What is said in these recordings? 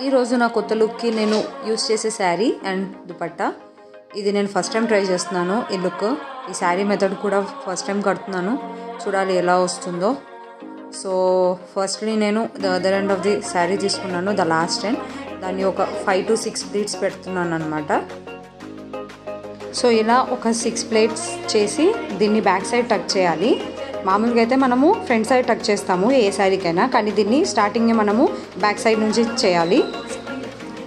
ఈ రోజు నా కొత్త లుక్కి నేను యూస్ చేసే శారీ అండ్ దుపట్టా ఇది నేను ఫస్ట్ టైం ట్రై చేస్తున్నాను. ఈ లుక్ ఈ శారీ మెథడ్ కూడా ఫస్ట్ టైం కడుతున్నాను, చూడాలి ఎలా వస్తుందో. సో ఫస్ట్లీ నేను the other end of the sari తీసుకున్నాను, ద లాస్ట్ ఎండ్. దాన్ని ఒక 5 to 6 ప్లీట్స్ పెడుతున్నాను అనమాట. సో ఇలా ఒక 6 ప్లేట్స్ చేసి దీన్ని బ్యాక్ సైడ్ టక్ చేయాలి. మామూలుగా అయితే మనము ఫ్రంట్ సైడ్ టక్ చేస్తాము ఏ శారీకైనా, కానీ దీన్ని స్టార్టింగే మనము బ్యాక్ సైడ్ నుంచి చేయాలి.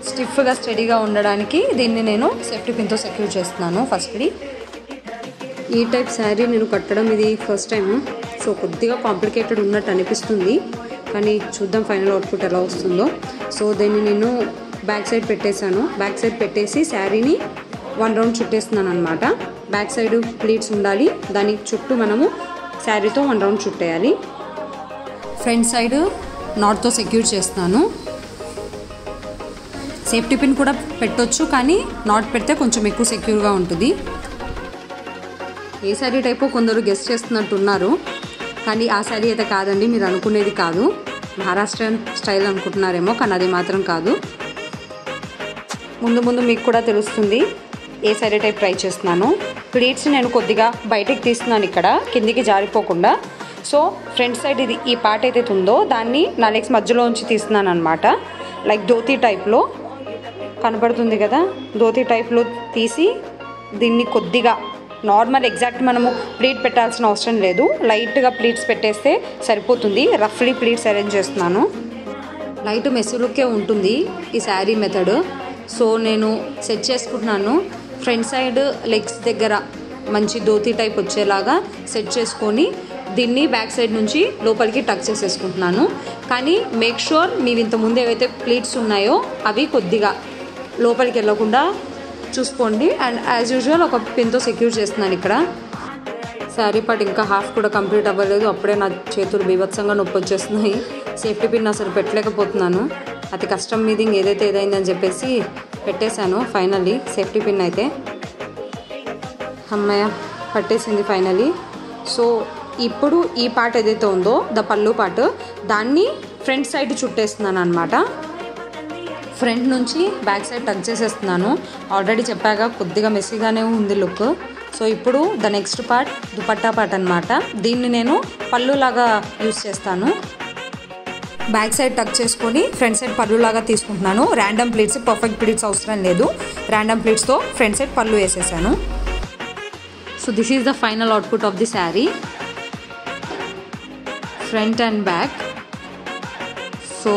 స్టిఫ్గా స్టడీగా ఉండడానికి దీన్ని నేను సేఫ్టీ పిన్తో సెక్యూర్ చేస్తున్నాను. ఫస్ట్లీ ఈ టైప్ శారీ నేను కట్టడం ఇది ఫస్ట్ టైం. సో కొద్దిగా కాంప్లికేటెడ్ ఉన్నట్టు అనిపిస్తుంది, కానీ చూద్దాం ఫైనల్ అవుట్పుట్ ఎలా వస్తుందో. సో దీన్ని నేను బ్యాక్ సైడ్ పెట్టేశాను. బ్యాక్ సైడ్ పెట్టేసి శారీని 1 రౌండ్ చుట్టేస్తున్నాను అనమాట. బ్యాక్ సైడ్ ప్లీట్స్ ఉండాలి, దాని చుట్టూ మనము శారీతో 1 రౌండ్ చుట్టేయాలి. ఫ్రంట్ సైడ్ నాట్తో సెక్యూర్ చేస్తున్నాను. సేఫ్టీ పిన్ కూడా పెట్టొచ్చు, కానీ నాట్ పెడితే కొంచెం ఎక్కువ సెక్యూర్గా ఉంటుంది. ఏ శారీ టైపో కొందరు గెస్ట్ చేస్తున్నట్టున్నారు, కానీ ఆ శారీ అయితే కాదండి, మీరు అనుకునేది కాదు. మహారాష్ట్రన్ స్టైల్ అనుకుంటున్నారేమో, కానీ అది మాత్రం కాదు. ముందు ముందు మీకు కూడా తెలుస్తుంది ఏ శారీ టైప్ ట్రై చేస్తున్నాను. ప్లీట్స్ నేను కొద్దిగా బయటకు తీస్తున్నాను ఇక్కడ, కిందికి జారిపోకుండా. సో ఫ్రంట్ సైడ్ ఇది ఈ పార్ట్ ఏదైతే ఉందో దాన్ని నా లెగ్స్ మధ్యలో ఉంచి తీస్తున్నాను అనమాట. లైక్ ధోతీ టైప్లో కనబడుతుంది కదా, ధోతీ టైప్లో తీసి దీన్ని కొద్దిగా నార్మల్ ఎగ్జాక్ట్ మనము ప్లీట్ పెట్టాల్సిన అవసరం లేదు, లైట్గా ప్లీట్స్ పెట్టేస్తే సరిపోతుంది. రఫ్లీ ప్లీట్స్ అరేంజ్ చేస్తున్నాను. లైట్ మెస్సీ లుక్కే ఉంటుంది ఈ శారీ మెథడ్. సో నేను సెట్ చేసుకుంటున్నాను. ఫ్రంట్ సైడ్ లెగ్స్ దగ్గర మంచి ధోతీ టైప్ వచ్చేలాగా సెట్ చేసుకొని దీన్ని బ్యాక్ సైడ్ నుంచి లోపలికి టక్ చేసేసుకుంటున్నాను. కానీ మేక్ షూర్ మీవి ఇంతకుముందు ఏవైతే ప్లీట్స్ ఉన్నాయో అవి కొద్దిగా లోపలికి వెళ్ళకుండా చూసుకోండి. అండ్ యాజ్ యూజువల్ ఒక పిన్తో సెక్యూర్ చేస్తున్నాను ఇక్కడ. శారీ పార్ట్ ఇంకా హాఫ్ కూడా కంప్లీట్ అవ్వలేదు, అప్పుడే నా చేతులు బీభత్సంగా నొప్పి వచ్చేస్తున్నాయి. సేఫ్టీ పిన్ అసలు పెట్టలేకపోతున్నాను. అతి కష్టం మీద ఏదైతే ఏదైందని చెప్పేసి పెట్టేశాను. ఫైనల్లీ సేఫ్టీ పిన్ అయితే అమ్మయ్య పట్టేసింది ఫైనల్లీ. సో ఇప్పుడు ఈ పార్ట్ ఏదైతే ఉందో ద పళ్ళు పార్ట్, దాన్ని ఫ్రంట్ సైడ్ చుట్టేస్తున్నాను అనమాట. ఫ్రంట్ నుంచి బ్యాక్ సైడ్ టక్ చేసేస్తున్నాను. ఆల్రెడీ చెప్పాక కొద్దిగా మెస్సీగానే ఉంది లుక్. సో ఇప్పుడు the next part dupatta part అనమాట. దీన్ని నేను పళ్ళులాగా యూస్ చేస్తాను. బ్యాక్ సైడ్ టక్ చేసుకొని ఫ్రంట్ సైడ్ పళ్ళులాగా తీసుకుంటున్నాను. ర్యాండమ్ ప్లీట్స్, పర్ఫెక్ట్ ప్లీట్స్ అవసరం లేదు. ర్యాండమ్ ప్లీట్స్తో ఫ్రంట్ సైడ్ పళ్ళు వేసేసాను. So this is the final output of the sari, front and back. So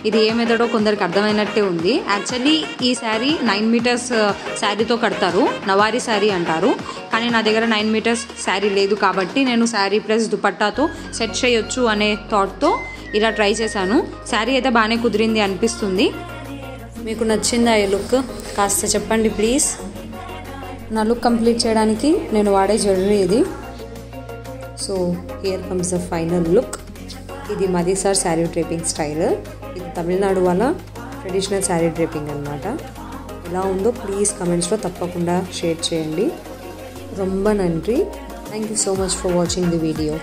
ఇది ఏ మెథడో కొందరికి అర్థమైనట్టే ఉంది. యాక్చువల్లీ ఈ శారీ 9 మీటర్స్ శారీతో కడతారు, నవారీ శారీ అంటారు. కానీ నా దగ్గర 9 మీటర్స్ శారీ లేదు కాబట్టి నేను శారీ ప్లస్ దుపట్టాతో సెట్ చేయొచ్చు అనే థాట్తో ఇలా ట్రై చేశాను. శారీ అయితే బాగానే కుదిరింది అనిపిస్తుంది. మీకు నచ్చిందా ఈ లుక్? కాస్త చెప్పండి ప్లీజ్. నా లుక్ కంప్లీట్ చేయడానికి నేను వాడే జ్యువెలరీ ఇది. So here comes the final look. ఇది మదీసార్ శారీ డ్రేపింగ్ స్టైల్. ఇది తమిళనాడు వాళ్ళ ట్రెడిషనల్ శారీ డ్రేపింగ్ అనమాట. ఎలా ఉందో ప్లీజ్ కమెంట్స్లో తప్పకుండా షేర్ చేయండి. రొంబ నండ్రి. Thank you so much for watching the video.